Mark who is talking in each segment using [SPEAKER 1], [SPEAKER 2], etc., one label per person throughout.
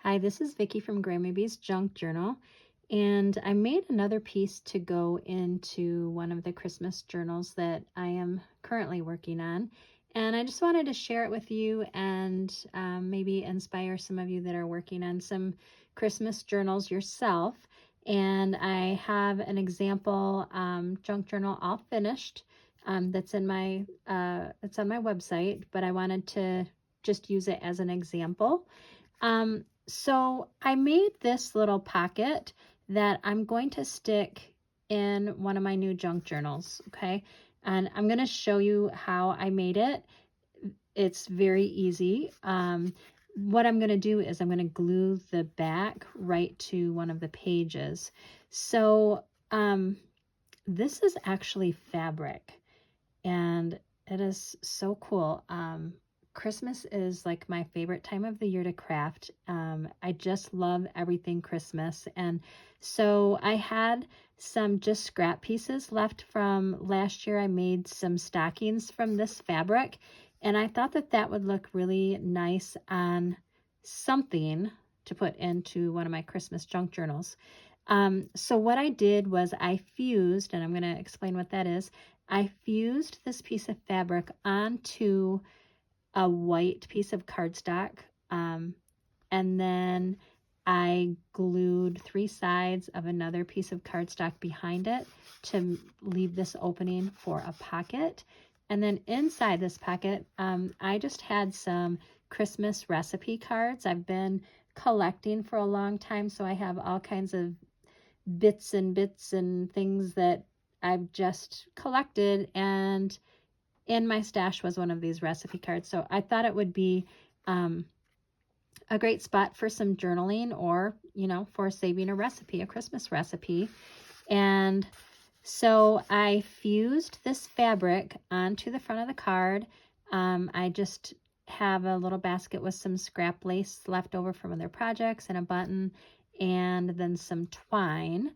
[SPEAKER 1] Hi, this is Vicki from Grandmaby's Junk Journal, and I made another piece to go into one of the Christmas journals that I am currently working on. And I just wanted to share it with you and maybe inspire some of you that are working on some Christmas journals yourself. And I have an example junk journal all finished that's in my it's on my website, but I wanted to just use it as an example. So I made this little pocket that I'm going to stick in one of my new junk journals, okay? And I'm going to show you how I made it. It's very easy. What I'm going to do is I'm going to glue the back right to one of the pages. So this is actually fabric, and it is so cool. Christmas is like my favorite time of the year to craft. I just love everything Christmas. And so I had some just scrap pieces left from last year. I made some stockings from this fabric, and I thought that that would look really nice on something to put into one of my Christmas junk journals. So what I did was I fused, and I'm going to explain what that is. I fused this piece of fabric onto a white piece of cardstock, and then I glued 3 sides of another piece of cardstock behind it to leave this opening for a pocket. And then inside this pocket, I just had some Christmas recipe cards. I've been collecting for a long time, so I have all kinds of bits and things that I've just collected, and in my stash was one of these recipe cards. So I thought it would be a great spot for some journaling, or, you know, for saving a recipe, a Christmas recipe. And so I fused this fabric onto the front of the card. I just have a little basket with some scrap lace left over from other projects and a button, and then some twine.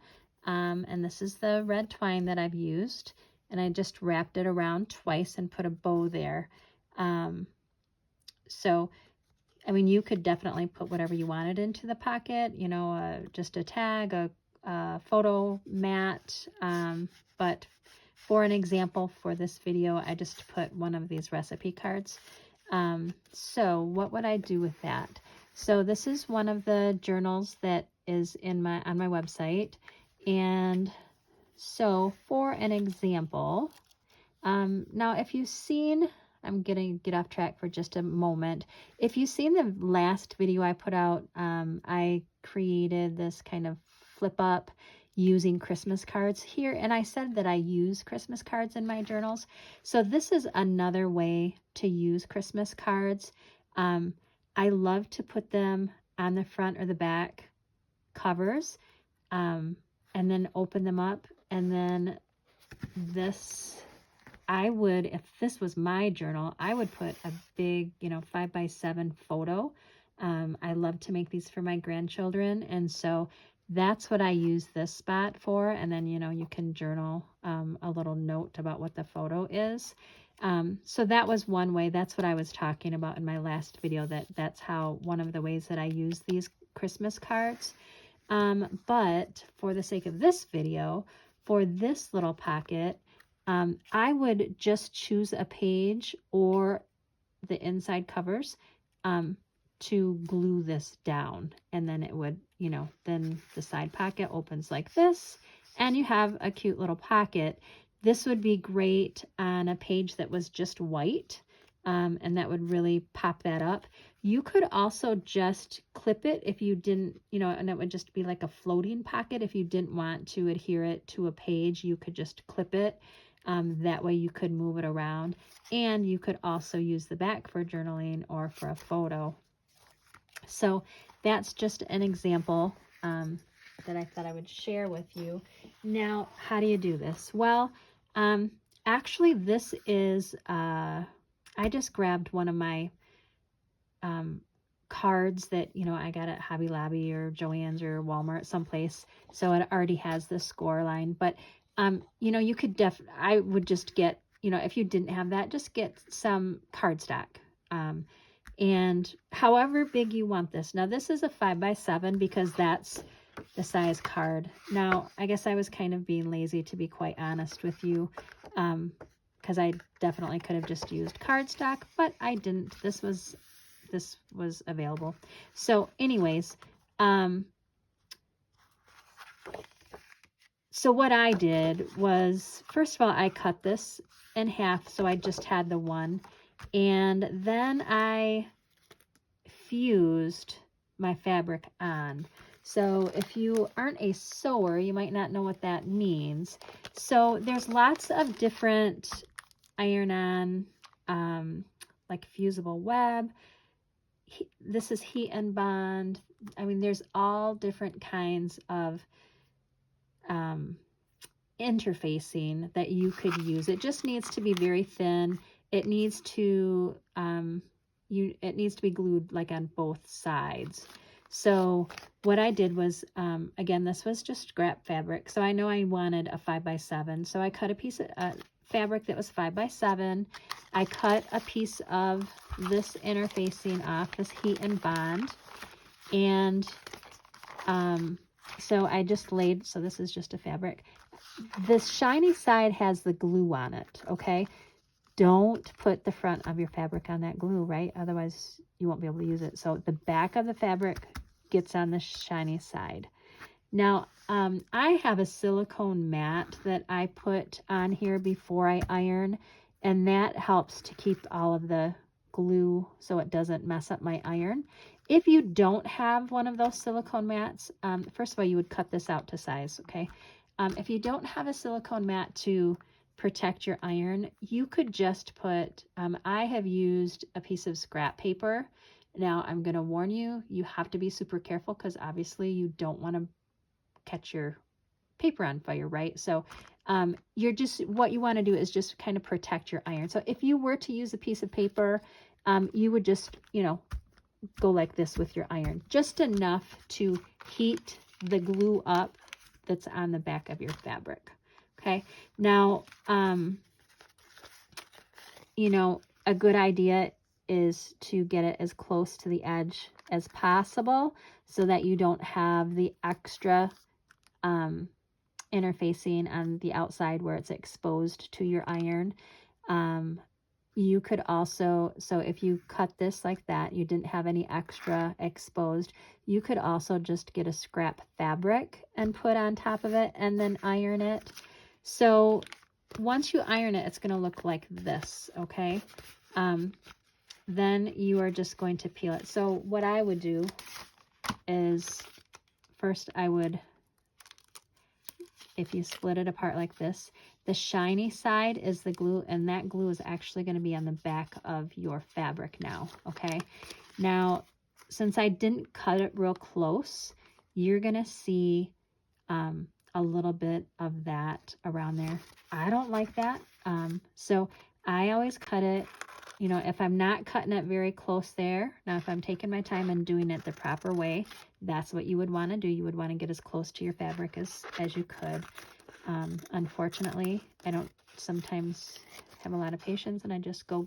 [SPEAKER 1] And this is the red twine that I've used. And I just wrapped it around twice and put a bow there. So, I mean, you could definitely put whatever you wanted into the pocket, you know, just a tag, a photo mat. But for an example for this video, I just put one of these recipe cards. So what would I do with that? So this is one of the journals that is on my website. And so for an example, now if you've seen, I'm gonna get off track for just a moment. If you've seen the last video I put out, I created this kind of flip up using Christmas cards here, and I said that I use Christmas cards in my journals. So this is another way to use Christmas cards. I love to put them on the front or the back covers, and then open them up, and then this, I would, if this was my journal, I would put a big, you know, 5x7 photo. I love to make these for my grandchildren, and so that's what I use this spot for. And then, you know, you can journal a little note about what the photo is. So that was one way. That's what I was talking about in my last video, that's how, one of the ways that I use these Christmas cards. But for the sake of this video, for this little pocket, I would just choose a page or the inside covers to glue this down, and then it would, you know, then the side pocket opens like this, and you have a cute little pocket. This would be great on a page that was just white, and that would really pop that up. You could also just clip it if you didn't, you know, and it would just be like a floating pocket. If you didn't want to adhere it to a page, you could just clip it. That way you could move it around, and you could also use the back for journaling or for a photo. So that's just an example that I thought I would share with you. Now, how do you do this? Well, actually this is, I just grabbed one of my cards that, you know, I got at Hobby Lobby or Joann's or Walmart someplace. So it already has the score line, but you know, you could I would just get, you know, if you didn't have that, just get some cardstock. And however big you want this. Now this is a 5x7 because that's the size card. Now, I guess I was kind of being lazy, to be quite honest with you, because I definitely could have just used cardstock, but I didn't. This was available. So anyways, so what I did was, first of all, I cut this in half, so I just had the one, and then I fused my fabric on. So if you aren't a sewer, you might not know what that means. So there's lots of different iron-on, like fusible web. This is heat and bond. I mean, there's all different kinds of interfacing that you could use. It just needs to be very thin. It needs to it needs to be glued like on both sides. So what I did was, again, this was just scrap fabric. So I know I wanted a 5x7. So I cut a piece of fabric that was 5x7. I cut a piece of this interfacing off, this heat and bond. And so I just laid, so this is just a fabric. This shiny side has the glue on it, okay? Don't put the front of your fabric on that glue, right? Otherwise, you won't be able to use it. So the back of the fabric gets on the shiny side. Now, I have a silicone mat that I put on here before I iron, and that helps to keep all of the glue so it doesn't mess up my iron. If you don't have one of those silicone mats, first of all, you would cut this out to size, okay? If you don't have a silicone mat to protect your iron, you could just put, I have used a piece of scrap paper. Now, I'm going to warn you, you have to be super careful because obviously you don't want to catch your paper on fire, right? So what you want to do is just kind of protect your iron. So if you were to use a piece of paper, you would just, go like this with your iron, just enough to heat the glue up that's on the back of your fabric. Okay. Now, a good idea is to get it as close to the edge as possible so that you don't have the extra interfacing on the outside where it's exposed to your iron. You could also, so if you cut this like that, you didn't have any extra exposed, you could also just get a scrap fabric and put on top of it and then iron it. So once you iron it, it's going to look like this, okay? Then you are just going to peel it. So what I would do is first I would, if you split it apart like this, the shiny side is the glue, and that glue is actually going to be on the back of your fabric now, okay? Now, since I didn't cut it real close, you're going to see a little bit of that around there. I don't like that, so I always cut it, if I'm not cutting it very close there. Now, if I'm taking my time and doing it the proper way, that's what you would want to do. You would want to get as close to your fabric as you could. Unfortunately, I don't sometimes have a lot of patience and I just go,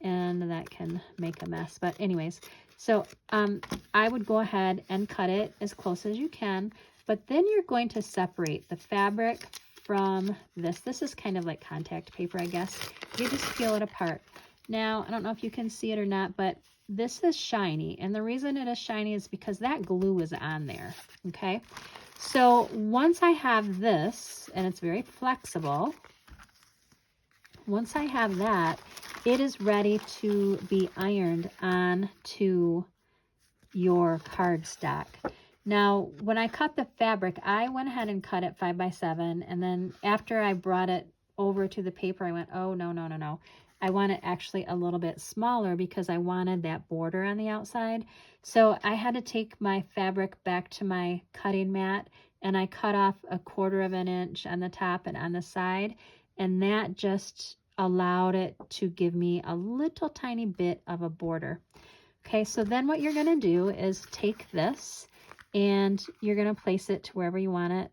[SPEAKER 1] and that can make a mess. But anyways, so I would go ahead and cut it as close as you can, but then you're going to separate the fabric from this. This is kind of like contact paper, I guess. You just peel it apart. Now, I don't know if you can see it or not, but this is shiny, and the reason it is shiny is because that glue is on there, okay? So once I have this, and it's very flexible, once I have that, it is ready to be ironed onto your cardstock. Now, when I cut the fabric, I went ahead and cut it 5x7, and then after I brought it over to the paper, I went, oh, no. I want it actually a little bit smaller because I wanted that border on the outside. So I had to take my fabric back to my cutting mat, and I cut off 1/4 of an inch on the top and on the side, and that just allowed it to give me a little tiny bit of a border. Okay, so then what you're going to do is take this and you're going to place it to wherever you want it.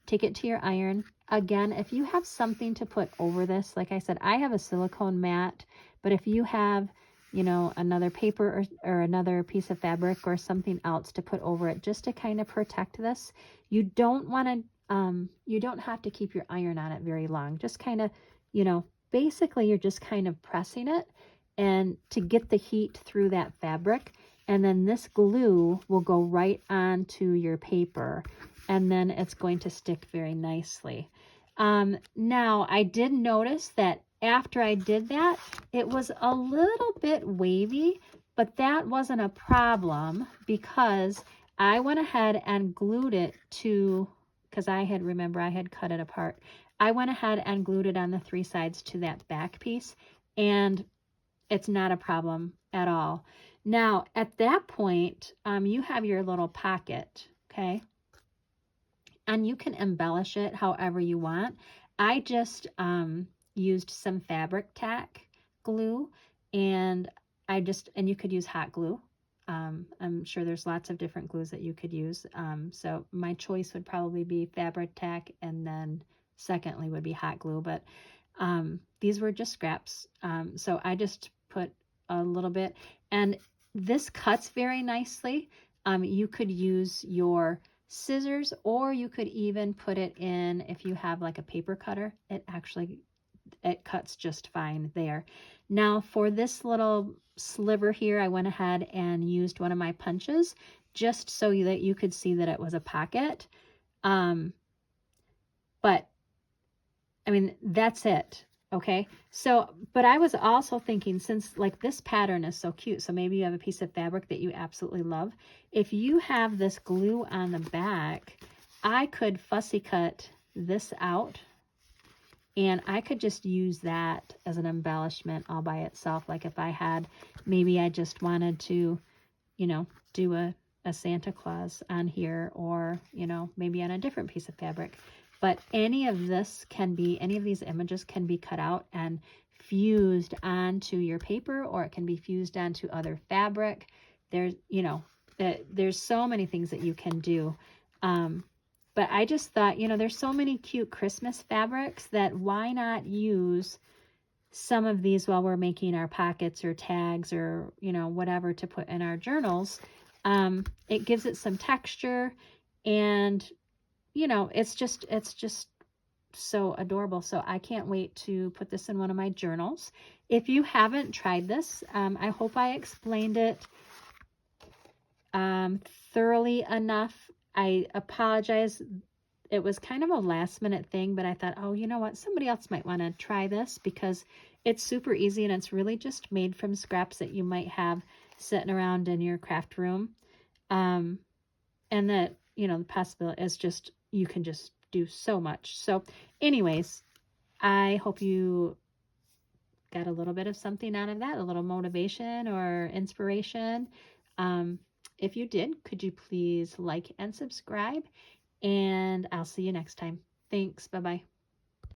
[SPEAKER 1] Take it to your iron. Again, if you have something to put over this, like I said, I have a silicone mat, but if you have, another paper or another piece of fabric or something else to put over it just to kind of protect this. You don't want to, you don't have to keep your iron on it very long. Just kind of, basically you're just kind of pressing it and to get the heat through that fabric. And then this glue will go right onto your paper and then it's going to stick very nicely. Now I did notice that after I did that, it was a little bit wavy, but that wasn't a problem because I went ahead and glued it to, because I had cut it apart. I went ahead and glued it on the 3 sides to that back piece, and it's not a problem at all. Now, at that point, you have your little pocket, okay? And you can embellish it however you want. I just used some fabric tack glue, and and you could use hot glue. I'm sure there's lots of different glues that you could use. So my choice would probably be fabric tack, and then secondly would be hot glue, but these were just scraps. So I just put a little bit, and this cuts very nicely. You could use your scissors, or you could even put it in, if you have like a paper cutter, it cuts just fine there. Now for this little sliver here, I went ahead and used one of my punches just so that you could see that it was a pocket. But I mean, that's it. Okay. So, but I was also thinking, since like this pattern is so cute, so maybe you have a piece of fabric that you absolutely love. If you have this glue on the back, I could fussy cut this out and I could just use that as an embellishment all by itself. Like if I had, maybe I just wanted to, do a Santa Claus on here, or, maybe on a different piece of fabric. But any of these images can be cut out and fused onto your paper, or it can be fused onto other fabric. There's so many things that you can do. But I just thought, there's so many cute Christmas fabrics that why not use some of these while we're making our pockets or tags or, whatever to put in our journals. It gives it some texture, and it's just so adorable. So I can't wait to put this in one of my journals. If you haven't tried this, I hope I explained it thoroughly enough. I apologize. It was kind of a last minute thing, but I thought, oh, you know what? Somebody else might want to try this because it's super easy and it's really just made from scraps that you might have sitting around in your craft room. And that, the possibility is just, you can just do so much. So anyways, I hope you got a little bit of something out of that, a little motivation or inspiration. If you did, could you please like and subscribe? And I'll see you next time. Thanks. Bye-bye.